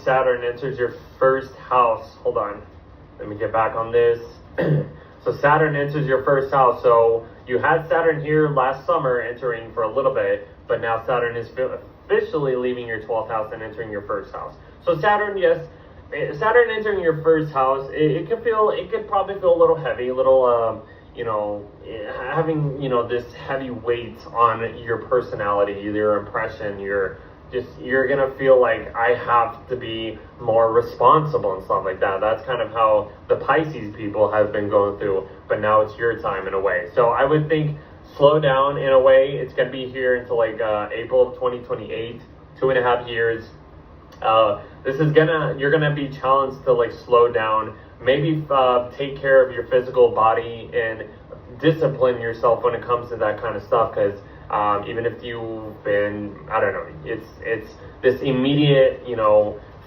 Saturn enters your first house. Hold on. Let me get back on this. So Saturn enters your first house. So you had Saturn here last summer entering for a little bit, but now Saturn is officially leaving your 12th house and entering your first house. So Saturn, yes, Saturn entering your first house, it could probably feel a little heavy, a little, having, this heavy weight on your personality, your impression, you're gonna feel like I have to be more responsible and stuff like that. That's kind of how the Pisces people have been going through, but now it's your time in a way. So I would think slow down in a way. It's gonna be here until like April of 2028, 2.5 years. You're gonna be challenged to like slow down, maybe take care of your physical body and discipline yourself when it comes to that kind of stuff, because even if you've been, I don't know, it's this immediate,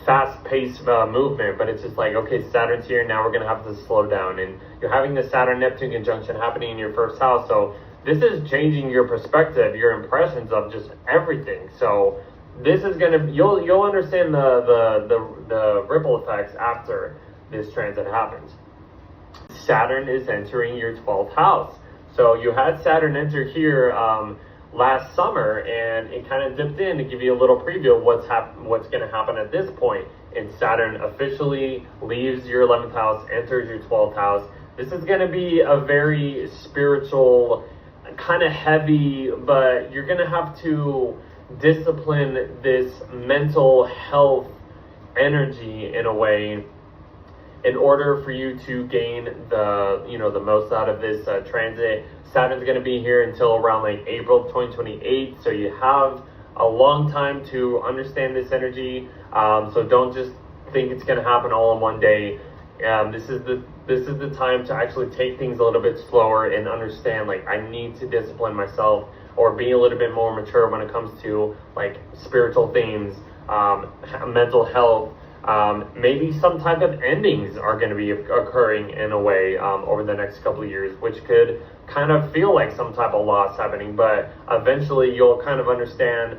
fast-paced movement, but it's just like, okay, Saturn's here, now we're going to have to slow down, and you're having the Saturn-Neptune conjunction happening in your first house, so this is changing your perspective, your impressions of just everything. So this is going to, you'll understand the ripple effects after this transit happens. Saturn is entering your 12th house. So you had Saturn enter here last summer, and it kind of dipped in to give you a little preview of what's going to happen at this point. And Saturn officially leaves your 11th house, enters your 12th house. This is going to be a very spiritual, kind of heavy, but you're going to have to discipline this mental health energy in a way in order for you to gain the most out of this transit. Saturn's going to be here until around like April 2028, so you have a long time to understand this energy. So don't just think it's going to happen all in one day. This is the time to actually take things a little bit slower and understand, like, I need to discipline myself or be a little bit more mature when it comes to like spiritual themes, mental health. Maybe some type of endings are going to be occurring in a way over the next couple of years, which could kind of feel like some type of loss happening, but eventually you'll kind of understand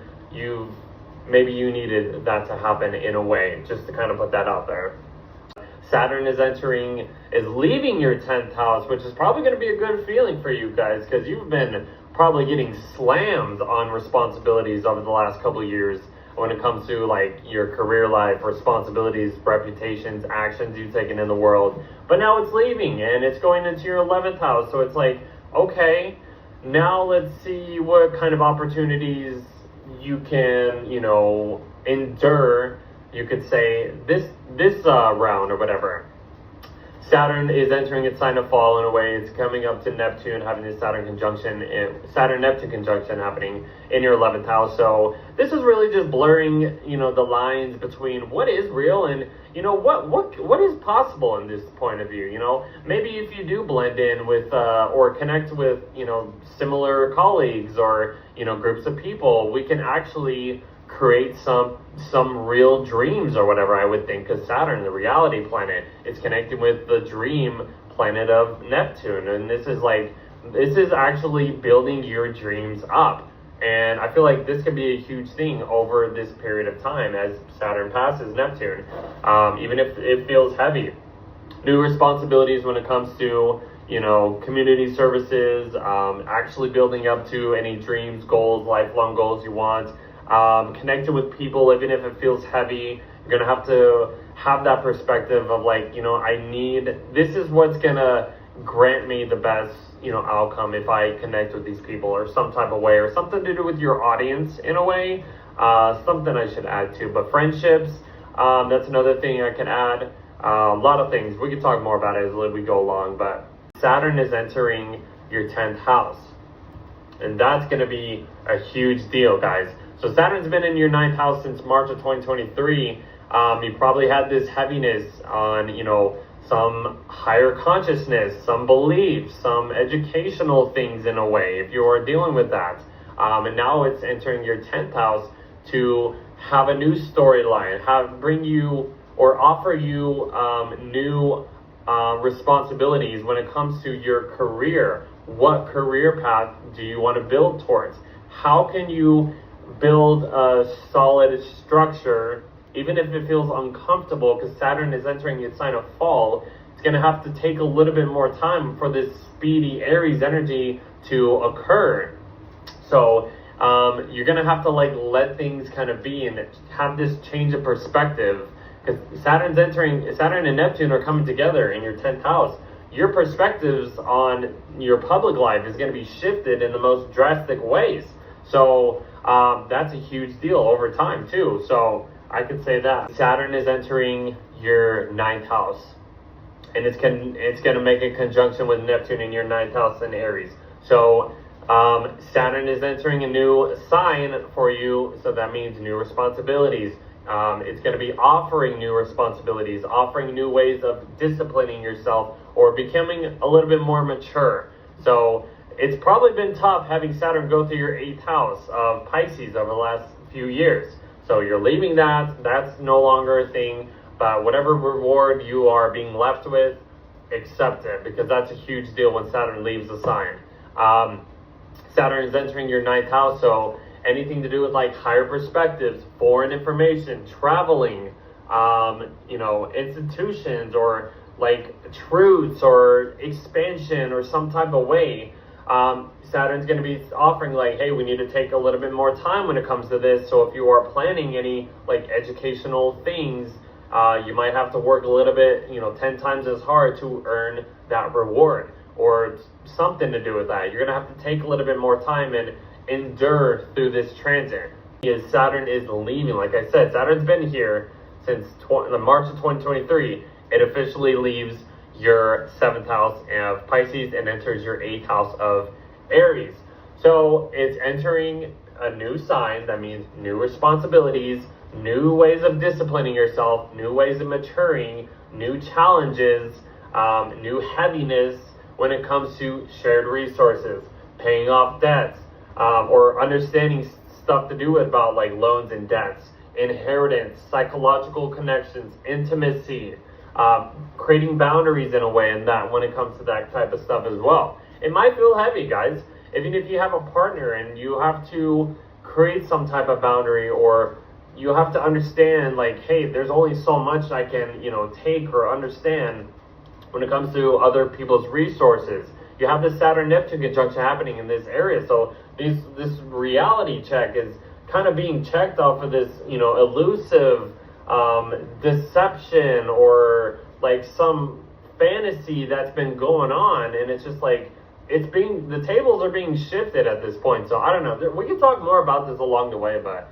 maybe you needed that to happen in a way, just to kind of put that out there. Saturn is leaving your 10th house, which is probably going to be a good feeling for you guys, because you've been probably getting slammed on responsibilities over the last couple of years when it comes to like your career life, responsibilities, reputations, actions you've taken in the world. But now it's leaving and it's going into your 11th house. So it's like, okay, now let's see what kind of opportunities you can, endure, you could say, this round or whatever. Saturn is entering its sign of fall in a way. It's coming up to Neptune, having this Saturn-Neptune conjunction happening in your 11th house. So this is really just blurring, the lines between what is real and, what is possible in this point of view. Maybe if you do blend in with, or connect with, similar colleagues or, groups of people, we can actually create some real dreams or whatever, I would think, because Saturn, the reality planet, is connected with the dream planet of Neptune, and this is actually building your dreams up. And I feel like this could be a huge thing over this period of time as Saturn passes Neptune, even if it feels heavy. New responsibilities when it comes to community services, actually building up to any dreams, goals, lifelong goals you want. Connected with people, even if it feels heavy, you're gonna have to have that perspective of like, this is what's gonna grant me the best, outcome if I connect with these people or some type of way, or something to do with your audience in a way, something I should add to. But friendships, that's another thing I can add. A lot of things, we can talk more about it as we go along, but Saturn is entering your 10th house, and that's gonna be a huge deal, guys. So Saturn's been in your 9th house since March of 2023. You probably had this heaviness on, some higher consciousness, some beliefs, some educational things in a way, if you are dealing with that. And now it's entering your 10th house to have a new storyline, bring you or offer you new responsibilities when it comes to your career. What career path do you want to build towards? How can you build a solid structure even if it feels uncomfortable, because Saturn is entering its sign of fall, it's going to have to take a little bit more time for this speedy Aries energy to occur. So you're going to have to like let things kind of be and have this change of perspective, because Saturn and Neptune are coming together in your 10th house. Your perspectives on your public life is going to be shifted in the most drastic ways. So that's a huge deal over time too. So I could say that Saturn is entering your 9th house, and it's going to make a conjunction with Neptune in your 9th house in Aries. So Saturn is entering a new sign for you, so that means new responsibilities. It's going to be offering new responsibilities, offering new ways of disciplining yourself or becoming a little bit more mature. So it's probably been tough having Saturn go through your 8th house of Pisces over the last few years. So you're leaving that. That's no longer a thing. But whatever reward you are being left with, accept it, because that's a huge deal when Saturn leaves the sign. Saturn is entering your 9th house, so anything to do with like higher perspectives, foreign information, traveling, institutions, or like truths or expansion or some type of way. Saturn's going to be offering like, hey, we need to take a little bit more time when it comes to this. So if you are planning any like educational things, you might have to work a little bit, 10 times as hard to earn that reward or something to do with that. You're going to have to take a little bit more time and endure through this transit. Because Saturn is leaving. Like I said, Saturn's been here since March of 2023. It officially leaves your 7th house of Pisces and enters your 8th house of Aries. So it's entering a new sign. That means new responsibilities, new ways of disciplining yourself, new ways of maturing, new challenges, new heaviness when it comes to shared resources, paying off debts, or understanding stuff to do with about like loans and debts, inheritance, psychological connections, intimacy, creating boundaries in a way, and that when it comes to that type of stuff as well. It might feel heavy, guys. Even if you have a partner and you have to create some type of boundary, or you have to understand like, hey, there's only so much I can, take or understand when it comes to other people's resources. You have the Saturn-Neptune conjunction happening in this area. So this reality check is kind of being checked off of this, elusive deception or like some fantasy that's been going on. And it's just like, the tables are being shifted at this point. So I don't know. We can talk more about this along the way, but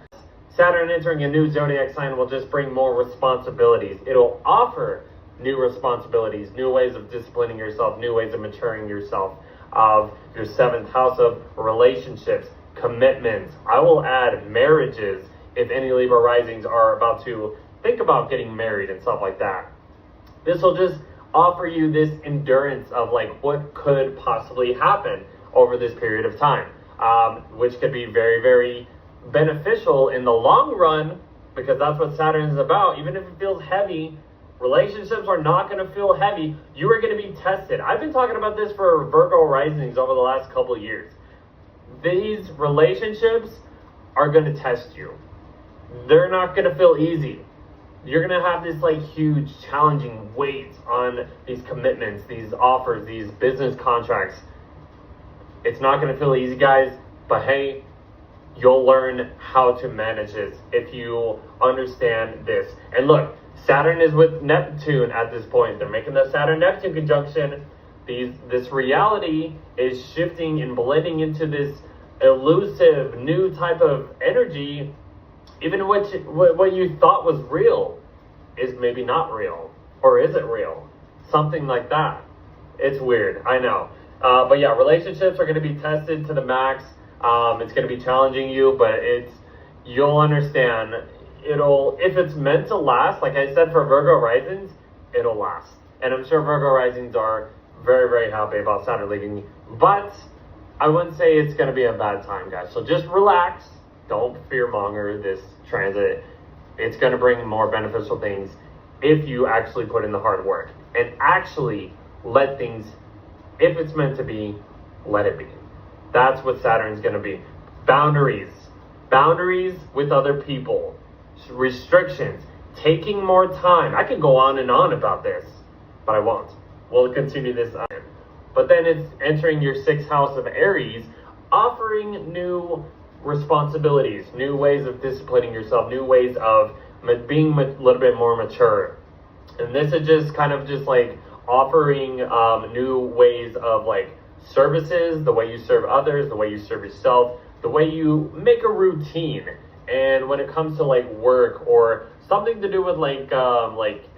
Saturn entering a new zodiac sign will just bring more responsibilities. It'll offer new responsibilities, new ways of disciplining yourself, new ways of maturing yourself, of your 7th house of relationships, commitments. I will add marriages if any Libra risings are about to think about getting married and stuff like that. This will just offer you this endurance of like what could possibly happen over this period of time, which could be very, very beneficial in the long run, because that's what Saturn is about. Even if it feels heavy, relationships are not going to feel heavy. You are going to be tested. I've been talking about this for Virgo risings over the last couple of years. These relationships are going to test you. They're not going to feel easy. You're going to have this like huge challenging weight on these commitments, these offers, these business contracts. It's not going to feel easy, guys, but hey, you'll learn how to manage this if you understand this. And look, Saturn is with Neptune at this point. They're making the Saturn-Neptune conjunction. This reality is shifting and blending into this elusive new type of energy. Even what you thought was real is maybe not real. Or is it real? Something like that. It's weird, I know. But yeah, relationships are going to be tested to the max. It's going to be challenging you, but you'll understand. If it's meant to last, like I said for Virgo risings, it'll last. And I'm sure Virgo risings are very, very happy about Saturn leaving. But I wouldn't say it's going to be a bad time, guys. So just relax. Don't fearmonger this transit. It's going to bring more beneficial things if you actually put in the hard work and actually let things, if it's meant to be, let it be. That's what Saturn's going to be. Boundaries with other people. restrictions, taking more time. I could go on and on about this, but I won't. We'll continue this on. But then it's entering your 6th house of Aries, offering new responsibilities, new ways of disciplining yourself, new ways of being a little bit more mature. And this is just kind of just like offering new ways of like services, the way you serve others, the way you serve yourself, the way you make a routine. And when it comes to like work or something to do with like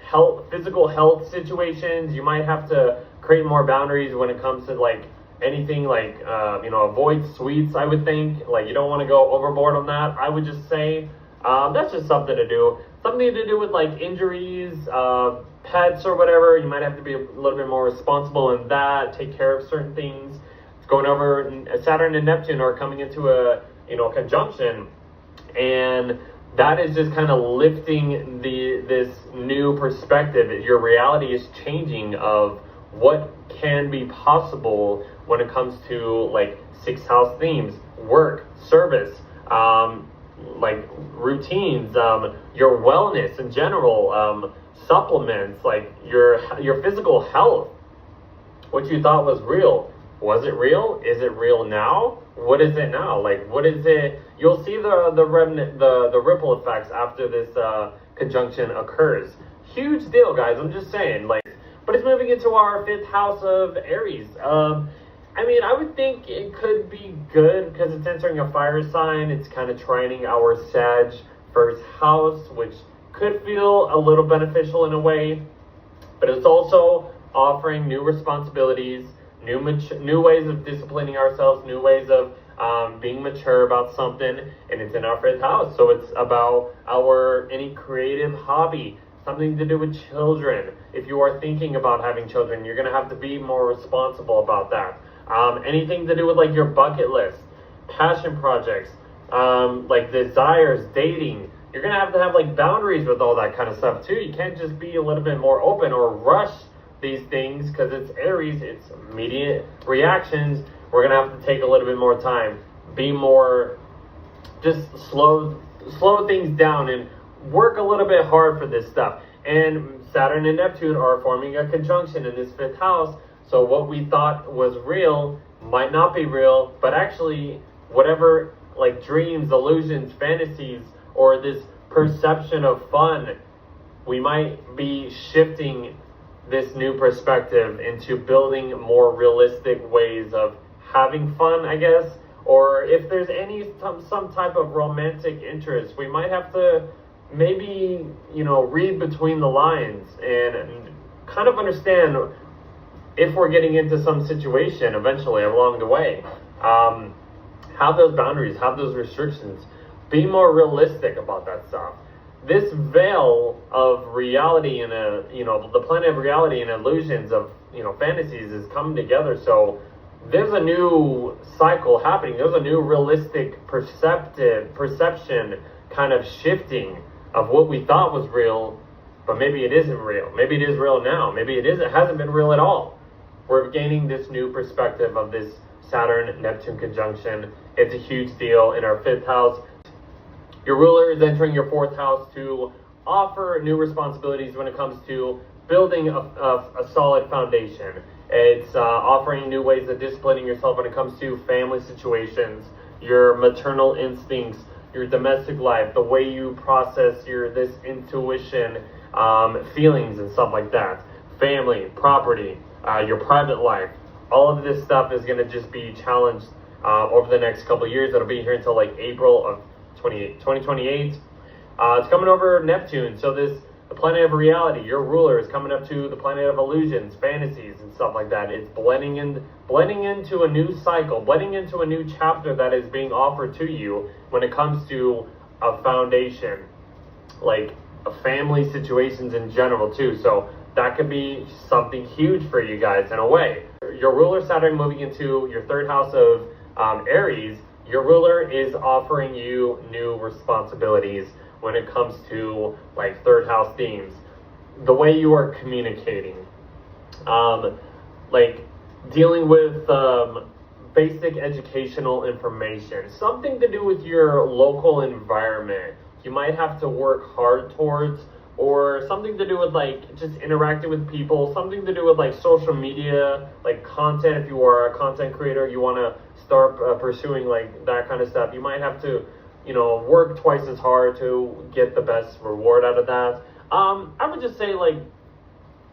health, physical health situations, you might have to create more boundaries when it comes to like anything like avoid sweets. I would think like you don't want to go overboard on that. I would just say that's just something to do with like injuries, pets or whatever. You might have to be a little bit more responsible in that, take care of certain things. It's going over. Saturn and Neptune are coming into a conjunction, and that is just kind of lifting this new perspective. Your reality is changing of what can be possible when it comes to like 6th house themes, work, service, like routines, your wellness in general, supplements, like your physical health. What you thought was real, was it real? Is it real now? What is it now? Like, what is it? You'll see the ripple effects after this conjunction occurs. Huge deal, guys. I'm just saying, like, but it's moving into our 5th house of Aries. I mean, I would think it could be good because it's entering a fire sign. It's kind of trining our Sag 1st house, which could feel a little beneficial in a way, but it's also offering new responsibilities, new ways of disciplining ourselves, new ways of being mature about something, and it's in our 5th house. So it's about any creative hobby, something to do with children. If you are thinking about having children, you're going to have to be more responsible about that. Anything to do with like your bucket list, passion projects, like desires, dating. You're going to have like boundaries with all that kind of stuff too. You can't just be a little bit more open or rush these things because it's Aries, it's immediate reactions. We're going to have to take a little bit more time, be more, just slow things down and work a little bit hard for this stuff. And Saturn and Neptune are forming a conjunction in this 5th house. So what we thought was real might not be real, but actually whatever like dreams, illusions, fantasies, or this perception of fun, we might be shifting this new perspective into building more realistic ways of having fun, I guess. Or if there's some type of romantic interest, we might have to maybe, read between the lines and kind of understand if we're getting into some situation eventually along the way. Have those boundaries, have those restrictions, be more realistic about that stuff. This veil of reality and the planet of reality and illusions of fantasies is coming together. So there's a new cycle happening. There's a new realistic perception kind of shifting of what we thought was real, but maybe it isn't real. Maybe it is real now. Maybe it hasn't been real at all. We're gaining this new perspective of this Saturn-Neptune conjunction. It's a huge deal in our 5th house. Your ruler is entering your 4th house to offer new responsibilities when it comes to building a solid foundation. It's offering new ways of disciplining yourself when it comes to family situations, your maternal instincts, your domestic life, the way you process this intuition, feelings and stuff like that. Family, property, your private life. All of this stuff is going to just be challenged over the next couple of years. It'll be here until like April of 2028. It's coming over Neptune. So the planet of reality, your ruler, is coming up to the planet of illusions, fantasies, and stuff like that. It's blending into a new cycle, blending into a new chapter that is being offered to you when it comes to a foundation, like family situations in general too. So that could be something huge for you guys in a way. Your ruler Saturn moving into your 3rd house of Aries, your ruler is offering you new responsibilities when it comes to like 3rd house themes. The way you are communicating, like dealing with basic educational information, something to do with your local environment, you might have to work hard towards, or something to do with like just interacting with people, something to do with like social media, like content. If you are a content creator, you want to start pursuing like that kind of stuff, you might have to, you know, work twice as hard to get the best reward out of that. I would just say, like,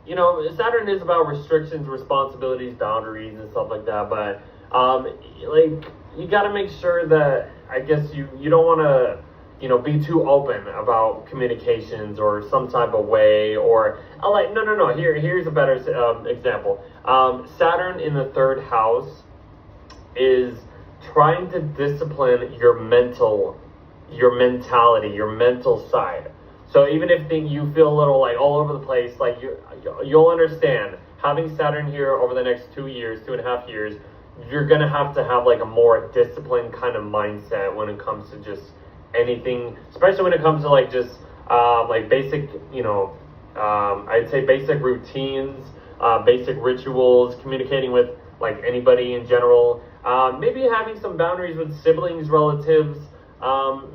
you know, Saturn is about restrictions, responsibilities, boundaries, and stuff like that, but like, you got to make sure that, I guess, you don't want to, you know, be too open about communications or some type of way, or like, no, here's a better example. Saturn in the third house is trying to discipline your mentality, your mental side. So even if you feel a little like all over the place, like you'll understand, having Saturn here over the next 2 years, 2.5 years, you're going to have like a more disciplined kind of mindset when it comes to just anything, especially when it comes to like just like basic, you know, I'd say basic routines, basic rituals, communicating with like anybody in general, maybe having some boundaries with siblings, relatives,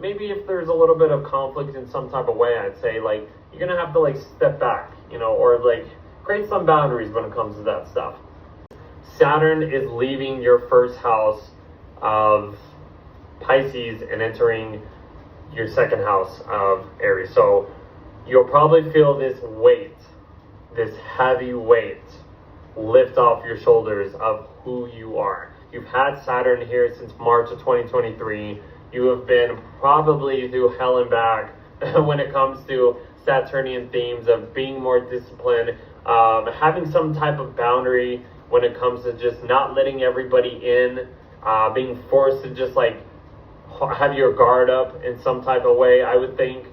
maybe if there's a little bit of conflict in some type of way, I'd say like you're gonna have to like step back, you know, or like create some boundaries when it comes to that stuff. Saturn is leaving your first house of Pisces and entering your second house of Aries. So you'll probably feel this weight, this heavy weight lift off your shoulders of who you are. You've had Saturn here since March of 2023. You have been probably through hell and back when it comes to Saturnian themes of being more disciplined, having some type of boundary when it comes to just not letting everybody in, being forced to just like have your guard up in some type of way, I would think.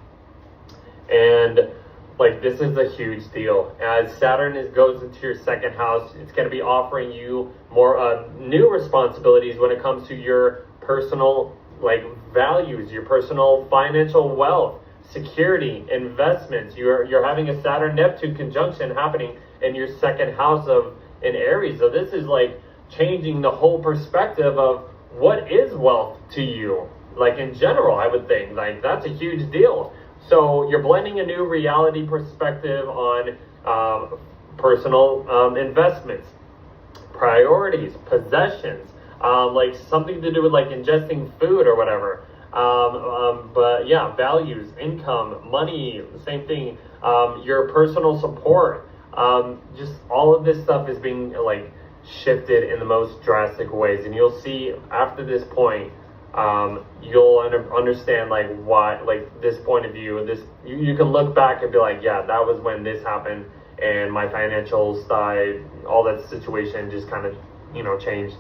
And like, this is a huge deal. As Saturn goes into your second house, it's going to be offering you more new responsibilities when it comes to your personal like values, your personal financial wealth, security, investments. You're having a Saturn Neptune conjunction happening in your second house in Aries. So this is like changing the whole perspective of what is wealth to you. Like in general, I would think like that's a huge deal. So you're blending a new reality perspective on personal investments, priorities, possessions, like something to do with like ingesting food or whatever. But yeah, values, income, money, same thing. Your personal support, just all of this stuff is being like shifted in the most drastic ways. And you'll see after this point, you'll understand like why, like this point of view, this you can look back and be like, yeah, that was when this happened, and my financial side, all that situation just kind of, you know, changed.